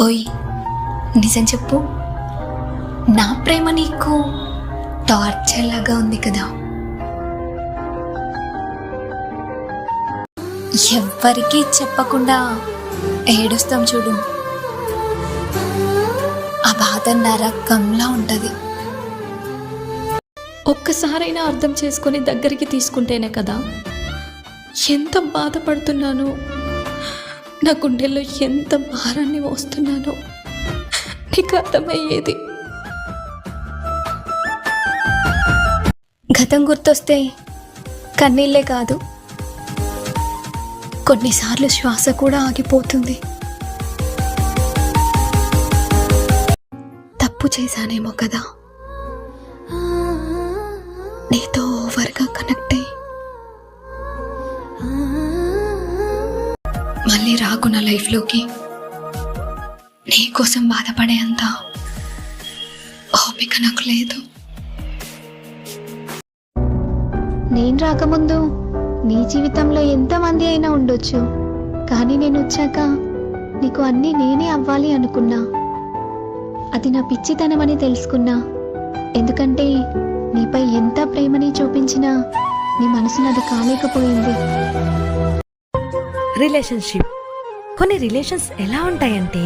ఓయ్, నిజం చెప్పు. నా ప్రేమ నీకు టార్చర్ లాగా ఉంది కదా. ఎవ్వరికీ చెప్పకుండా ఏడుస్తాం చూడు, ఆ బాధ నరకంలా ఉంటది. ఒక్కసారైనా అర్థం చేసుకొని దగ్గరికి తీసుకుంటేనే కదా ఎంత బాధపడుతున్నానో, నా గుండెల్లో ఎంత భారాన్ని మోస్తున్నానో నీకు అర్థమయ్యేది. గతం గుర్తొస్తే కన్నీళ్ళే కాదు, కొన్నిసార్లు శ్వాస కూడా ఆగిపోతుంది. తప్పు చేశానేమో కదా, నీతో ఓవర్గా కనెక్ట్ అయ్యి మళ్ళీ రాకు నా లైఫ్లోకి. నీకోసం బాధపడే అంత ఓపిక నాకు లేదు. నేను రాకముందు నీ జీవితంలో ఎంతమంది అయినా ఉండొచ్చు, కానీ నేను వచ్చాక నీకు అన్నీ నేనే అవ్వాలి అనుకున్నా. అది నా పిచ్చితనమని తెలుసుకున్నా. ఎందుకంటే నీపై ఎంత ప్రేమని చూపించినా నీ మనసును అది కాలేకపోయింది. రిలేషన్షిప్, కొన్ని రిలేషన్స్ ఎలా ఉంటాయంటే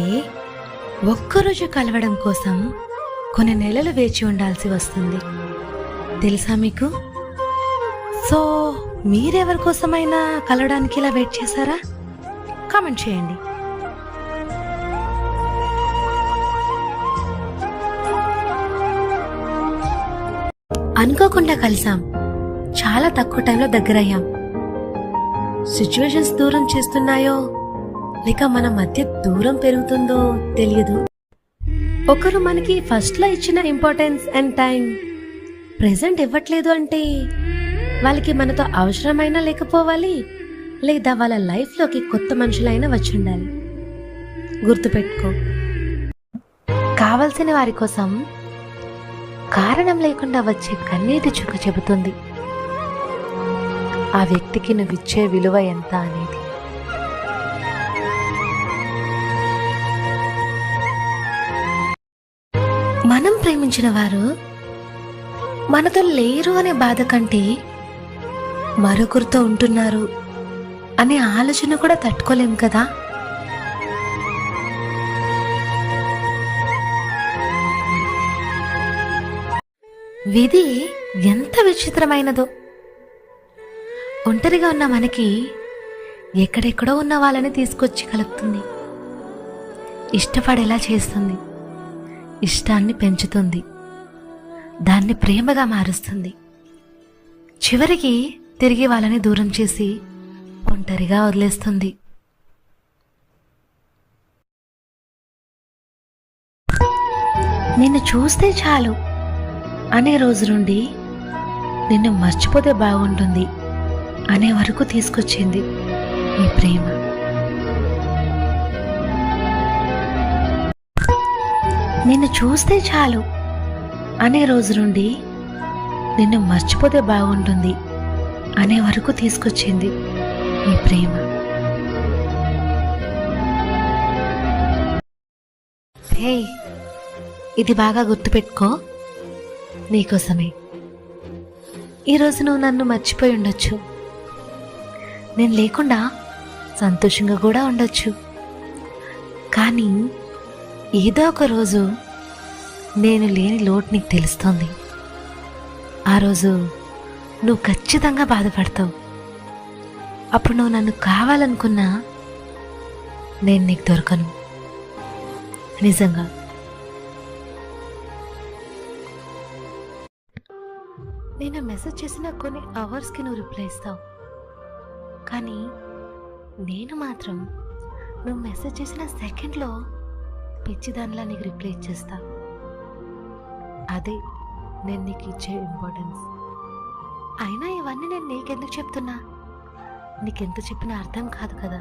ఒక్కరోజు కలవడం కోసం కొన్ని నెలలు వేచి ఉండాల్సి వస్తుంది. తెలుసా మీకు? సో మీరెవరి కోసమైనా కలవడానికి ఇలా వెయిట్ చేశారా? కామెంట్ చేయండి. అనుకోకుండా కలిసాం, చాలా తక్కువ టైంలో దగ్గరయ్యాం. సిచ్యువేషన్స్ దూరం చేస్తున్నాయో లేక మన మధ్య దూరం పెరుగుతుందో తెలియదు. ఒకరు మనకి ఫస్ట్ లో ఇచ్చిన ఇంపార్టెన్స్ అండ్ టైం ప్రెజెంట్ ఇవ్వట్లేదు అంటే వాళ్ళకి మనతో అవసరమైనా లేకపోవాలి, లేదా వాళ్ళ లైఫ్లోకి కొత్త మనుషులైనా వచ్చి ఉండాలి. గుర్తుపెట్టుకో, కావలసిన వారి కోసం కారణం లేకుండా వచ్చే కన్నీటి చుక్క చెబుతుంది ఆ వ్యక్తికి నువ్విచ్చే విలువ ఎంత అనేది. మనం ప్రేమించిన వారు మనతో లేరు అనే బాధ కంటే మరొకరితో ఉంటున్నారు అనే ఆలోచన కూడా తట్టుకోలేం కదా. విధి ఎంత విచిత్రమైనదో. ఒంటరిగా ఉన్న మనకి ఎక్కడెక్కడో ఉన్న వాళ్ళని తీసుకొచ్చి కలుపుతుంది, ఇష్టపడేలా చేస్తుంది, ఇష్టాన్ని పెంచుతుంది, దాన్ని ప్రేమగా మారుస్తుంది. చివరికి తిరిగి వాళ్ళని దూరం చేసి ఒంటరిగా వదిలేస్తుంది. నిన్ను చూస్తే చాలు అనే రోజు నుండి నిన్ను మర్చిపోతే బాగుంటుంది అనే వరకు తీసుకొచ్చింది నీ ప్రేమ. నిన్ను చూస్తే చాలు అనే రోజు నుండి నిన్ను మర్చిపోతే బాగుంటుంది అనే వరకు తీసుకొచ్చింది నీ ప్రేమ. హే, ఇది బాగా గుర్తుపెట్టుకో, నీకోసమే. ఈరోజు నువ్వు నన్ను మర్చిపోయి ఉండొచ్చు, నేను లేకుండా సంతోషంగా కూడా ఉండొచ్చు, కానీ ఏదో ఒక రోజు నేను లేని లోటు నీకు తెలుస్తుంది. ఆ రోజు నువ్వు ఖచ్చితంగా బాధపడతావు. అప్పుడు నువ్వు నన్ను కావాలనుకున్నా నేను నీకు దొరకను. నిజంగా. నేను మెసేజ్ చేసిన కొన్ని అవర్స్కి నువ్వు రిప్లై ఇస్తావు, కానీ నేను మాత్రం నువ్వు మెసేజ్ చేసిన సెకండ్లో పిచ్చిదానిలా నీకు రిప్లై ఇచ్చేస్తా. అదే నేను నీకు ఇచ్చే ఇంపార్టెన్స్. అయినా ఇవన్నీ నేను నీకెందుకు చెప్తున్నా? నీకెంత చెప్పినా అర్థం కాదు కదా.